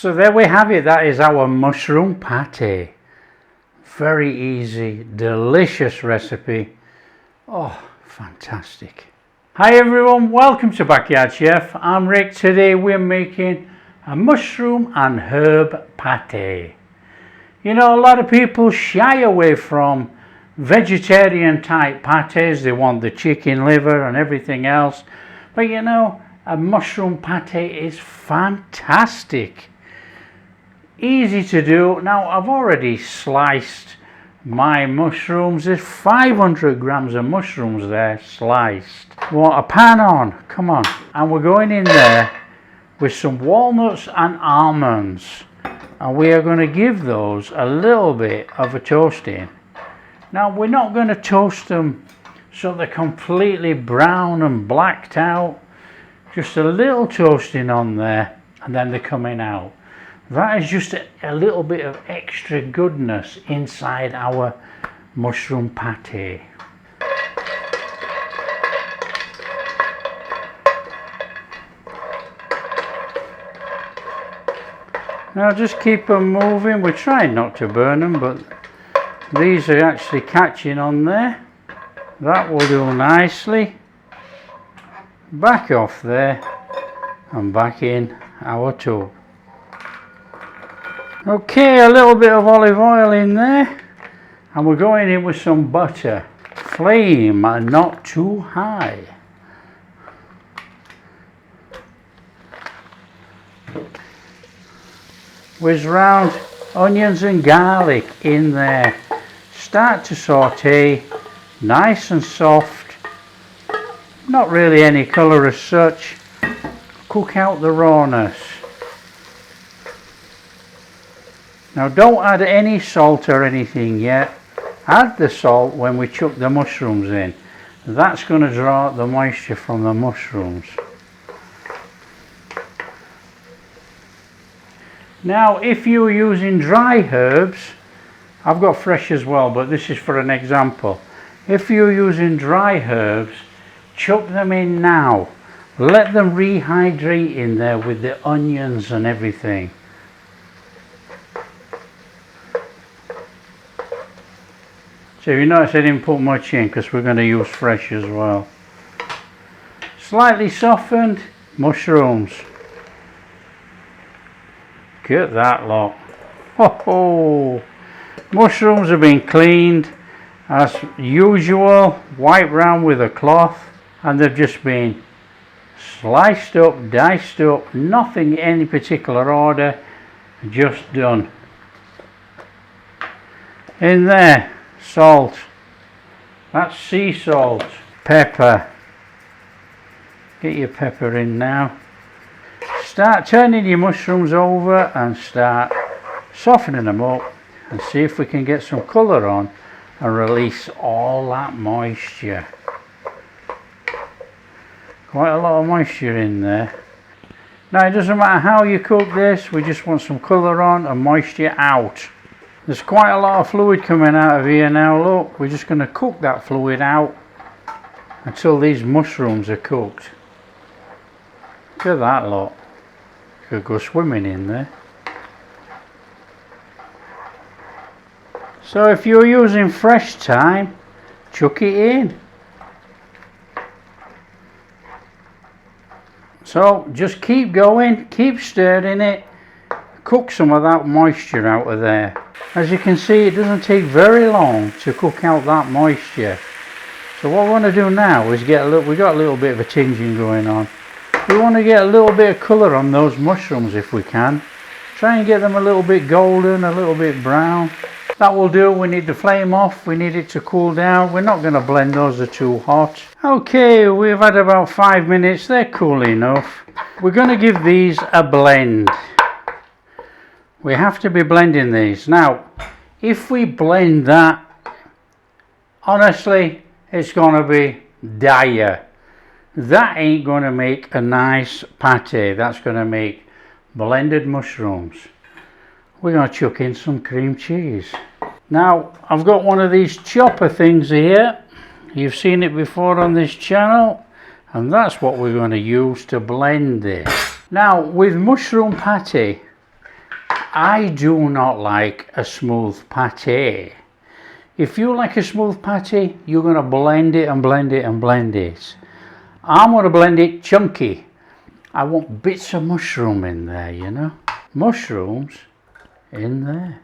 So there we have it, that is our mushroom pâté. Very easy, delicious recipe. Oh, fantastic. Hi everyone, welcome to Backyard Chef. I'm Rick. Today we're making a mushroom and herb pâté. You know, a lot of people shy away from vegetarian type pâtés. They want the chicken liver and everything else. But you know, a mushroom pâté is fantastic. Easy to do. Now I've already sliced my mushrooms. There's 500 grams of mushrooms there sliced. We want a pan on, come on. And we're going in there with some walnuts and almonds. And we are going to give those a little bit of a toasting. Now we're not going to toast them so they're completely brown and blacked out. Just a little toasting on there and then they're coming out. That is just a little bit of extra goodness inside our mushroom pâté. Now just keep them moving. We're trying not to burn them, but these are actually catching on there. That will do nicely. Back off there and back in our tub. Okay, a little bit of olive oil in there, and we're going in with some butter. Flame not too high. Whiz round onions and garlic in there. Start to saute, nice and soft. Not really any colour as such. Cook out the rawness. Now don't add any salt or anything yet. Add the salt when we chuck the mushrooms in. That's going to draw out the moisture from the mushrooms. Now if you're using dry herbs, I've got fresh as well, but this is for an example. If you're using dry herbs, chuck them in now. Let them rehydrate in there with the onions and everything. So you notice I didn't put much in because we're going to use fresh as well. Slightly softened mushrooms. Get that lot. Ho ho! Mushrooms have been cleaned as usual, wiped round with a cloth, and they've just been sliced up, diced up, nothing in any particular order, just done. In there. Salt, that's sea salt. Pepper, get your pepper in now. Start turning your mushrooms over and start softening them up and see if we can get some colour on and release all that moisture. Quite a lot of moisture in there. Now it doesn't matter how you cook this, we just want some colour on and moisture out. There's quite a lot of fluid coming out of here now, look. We're just going to cook that fluid out until these mushrooms are cooked. Look at that lot. Could go swimming in there. So if you're using fresh thyme, chuck it in. So just keep going, keep stirring it. Cook some of that moisture out of there. As you can see, it doesn't take very long to cook out that moisture. So what we want to do now is get a little, we got a little bit of a tinging going on. We want to get a little bit of colour on those mushrooms if we can. Try and get them a little bit golden, a little bit brown. That will do. We need the flame off, we need it to cool down. We're not going to blend those, they're too hot. Okay, we've had about 5 minutes, they're cool enough. We're going to give these a blend. We have to be blending these. Now, if we blend that, honestly, it's going to be dire. That ain't going to make a nice pâté. That's going to make blended mushrooms. We're going to chuck in some cream cheese. Now, I've got one of these chopper things here. You've seen it before on this channel. And that's what we're going to use to blend this. Now, with mushroom pâté, I do not like a smooth pâté. If you like a smooth pâté, you're going to blend it and blend it and blend it. I'm going to blend it chunky. I want bits of mushroom in there, you know. Mushrooms in there.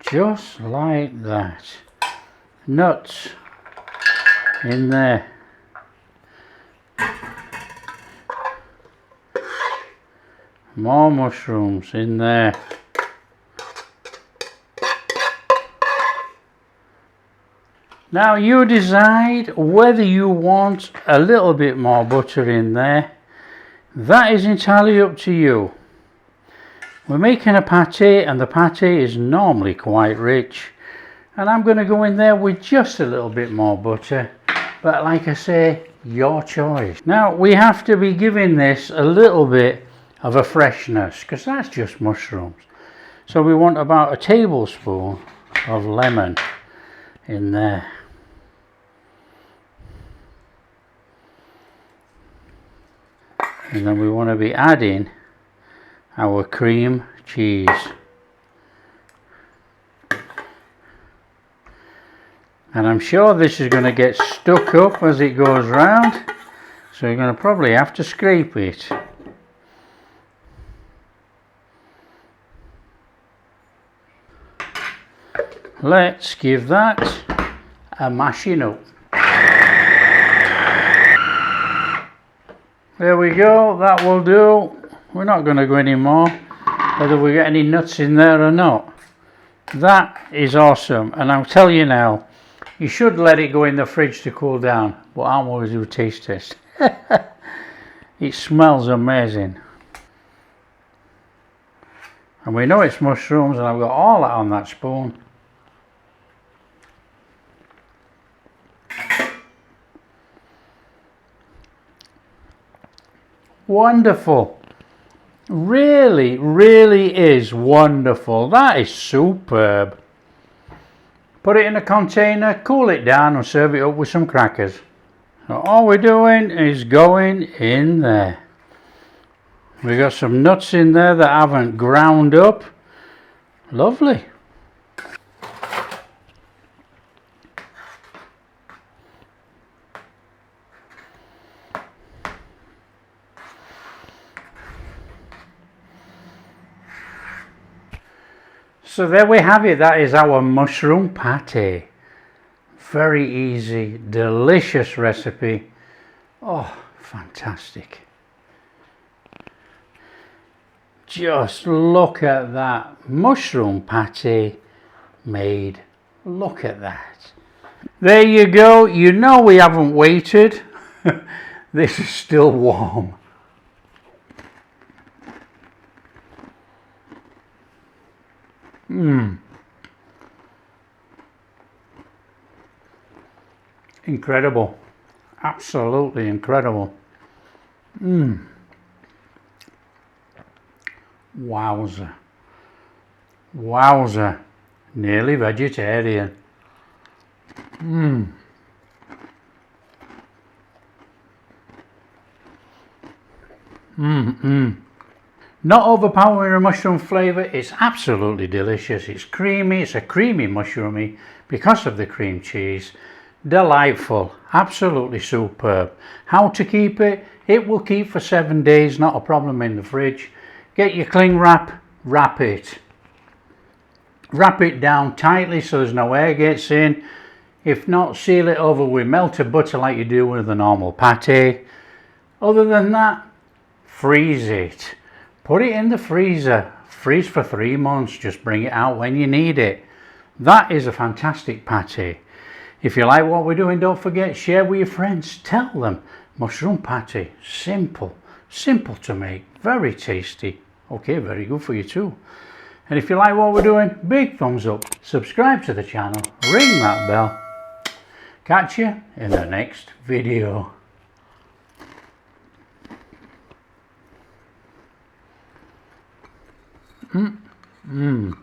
Just like that. Nuts in there. More mushrooms in there. Now you decide whether you want a little bit more butter in there. That is entirely up to you. We're making a pâté, and the pâté is normally quite rich, and I'm going to go in there with just a little bit more butter, but like I say, your choice. Now we have to be giving this a little bit of a freshness, because that's just mushrooms. So we want about a tablespoon of lemon in there. And then we want to be adding our cream cheese. And I'm sure this is going to get stuck up as it goes round, so you're going to probably have to scrape it. Let's give that a mashing up. There we go, that will do. We're not going to go any more, whether we get any nuts in there or not. That is awesome, and I'll tell you now, you should let it go in the fridge to cool down, but I'm always do a taste test. It smells amazing. And we know it's mushrooms, and I've got all that on that spoon. Wonderful. Really, really is wonderful. That is superb. Put it in a container, cool it down, and serve it up with some crackers. So all we're doing is going in there. We got some nuts in there that haven't ground up. Lovely. So there we have it, that is our mushroom pâté. Very easy, delicious recipe. Oh, fantastic. Just look at that mushroom pâté made. Look at that. There you go, you know we haven't waited. This is still warm. Incredible, absolutely incredible. Wowza, wowza, nearly vegetarian. Not overpowering a mushroom flavour, it's absolutely delicious. It's creamy, it's a creamy mushroomy because of the cream cheese. Delightful, absolutely superb. How to keep it? It will keep for 7 days, not a problem in the fridge. Get your cling wrap, wrap it. Wrap it down tightly so there's no air gets in. If not, seal it over with melted butter like you do with a normal pâté. Other than that, freeze it. Put it in the freezer. Freeze for 3 months. Just bring it out when you need it. That is a fantastic pâté. If you like what we're doing, don't forget, share with your friends. Tell them. Mushroom pâté. Simple. Simple to make. Very tasty. Okay, very good for you too. And if you like what we're doing, big thumbs up. Subscribe to the channel. Ring that bell. Catch you in the next video. Mmm.